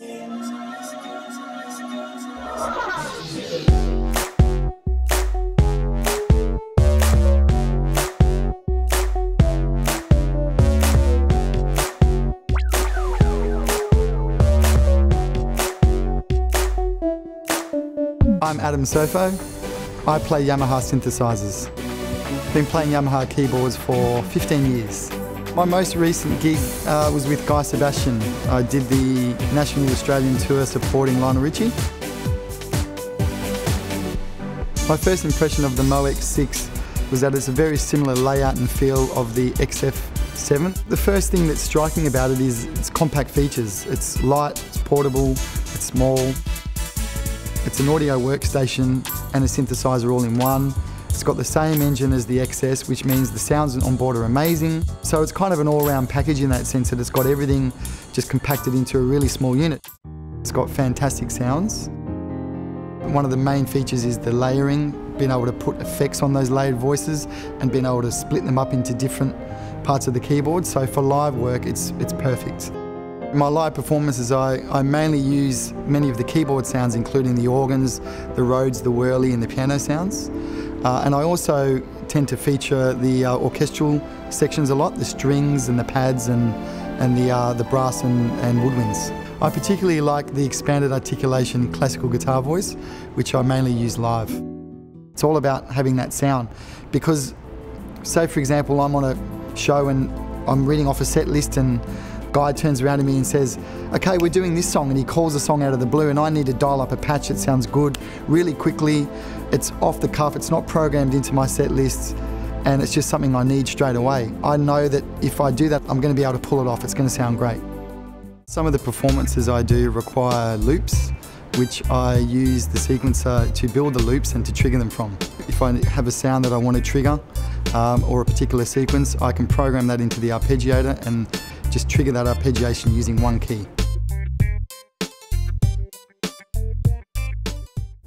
I'm Adam Sofo. I play Yamaha synthesizers. Been playing Yamaha keyboards for 15 years. My most recent gig was with Guy Sebastian. I did the National Australian Tour supporting Lionel Richie. My first impression of the Mo X6 was that it's a very similar layout and feel of the XF7. The first thing that's striking about it is its compact features. It's light, it's portable, it's small. It's an audio workstation and a synthesizer all in one. It's got the same engine as the XS, which means the sounds on board are amazing. So it's kind of an all-round package in that sense that it's got everything just compacted into a really small unit. It's got fantastic sounds. One of the main features is the layering, being able to put effects on those layered voices and being able to split them up into different parts of the keyboard. So for live work, it's perfect. In my live performances, I mainly use many of the keyboard sounds, including the organs, the Rhodes, the whirly and the piano sounds. And I also tend to feature the orchestral sections a lot, the strings and the pads and the brass and woodwinds. I particularly like the expanded articulation classical guitar voice, which I mainly use live. It's all about having that sound because, say for example, I'm on a show and I'm reading off a set list and Guy turns around to me and says, okay, we're doing this song, and he calls a song out of the blue and I need to dial up a patch that sounds good really quickly. It's off the cuff, it's not programmed into my set list, and it's just something I need straight away. I know that if I do that, I'm going to be able to pull it off, it's going to sound great. Some of the performances I do require loops, which I use the sequencer to build the loops and to trigger them from. If I have a sound that I want to trigger, or a particular sequence, I can program that into the arpeggiator and just trigger that arpeggiation using one key.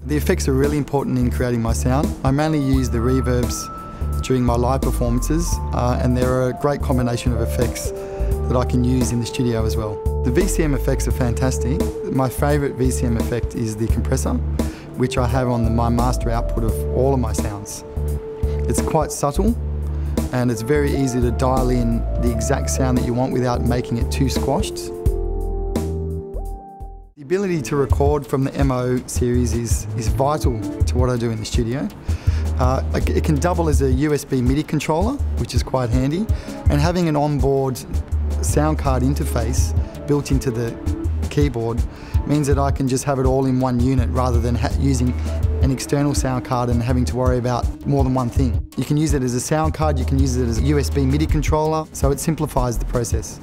The effects are really important in creating my sound. I mainly use the reverbs during my live performances, and they're a great combination of effects that I can use in the studio as well. The VCM effects are fantastic. My favourite VCM effect is the compressor, which I have on my master output of all of my sounds. It's quite subtle, and it's very easy to dial in the exact sound that you want without making it too squashed. The ability to record from the MO series is vital to what I do in the studio. It can double as a USB MIDI controller, which is quite handy, and having an onboard sound card interface built into the keyboard means that I can just have it all in one unit rather than using an external sound card and having to worry about more than one thing. You can use it as a sound card, you can use it as a USB MIDI controller, so it simplifies the process.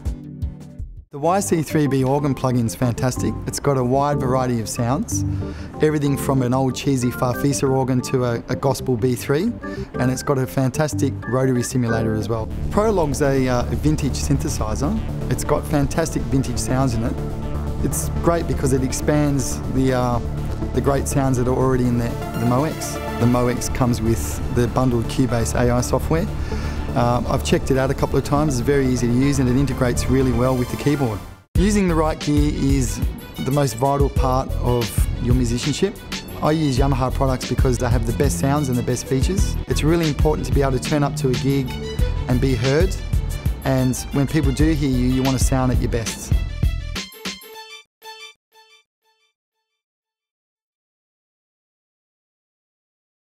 The YC3B organ plugin is fantastic. It's got a wide variety of sounds, everything from an old cheesy Farfisa organ to a gospel B3, and it's got a fantastic rotary simulator as well. Prologue's a vintage synthesizer. It's got fantastic vintage sounds in it. It's great because it expands the great sounds that are already in the Mo X. The Mo X comes with the bundled Cubase AI software. I've checked it out a couple of times. It's very easy to use and it integrates really well with the keyboard. Using the right gear is the most vital part of your musicianship. I use Yamaha products because they have the best sounds and the best features. It's really important to be able to turn up to a gig and be heard, and when people do hear you, you want to sound at your best.